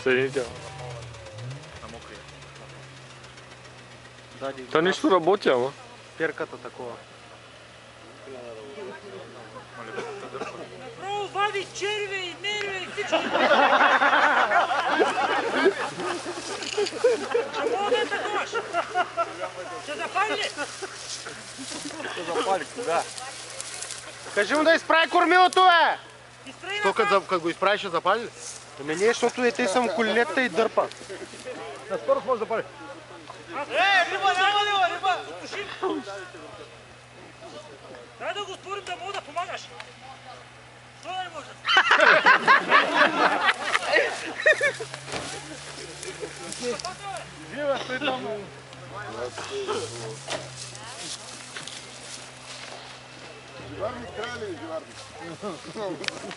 Седите. Та нищо работи, ама. Перката такова. Направо вади черве и нерве и всичко. Ще мога да я таковаш. Ще запали ли? Ще запали, кога? Кажи му да изправи кормилото, бе! Изправи То като го изправиш, ще запали ли? Ами не, защото те съм колелета и дърпа. На скорост може да пали. Риба, няма ли, риба? Пуши. Дай да го спорим да мога да помагаш. Що да не може? Живе, стой там. Живарник трябва ли, живарник?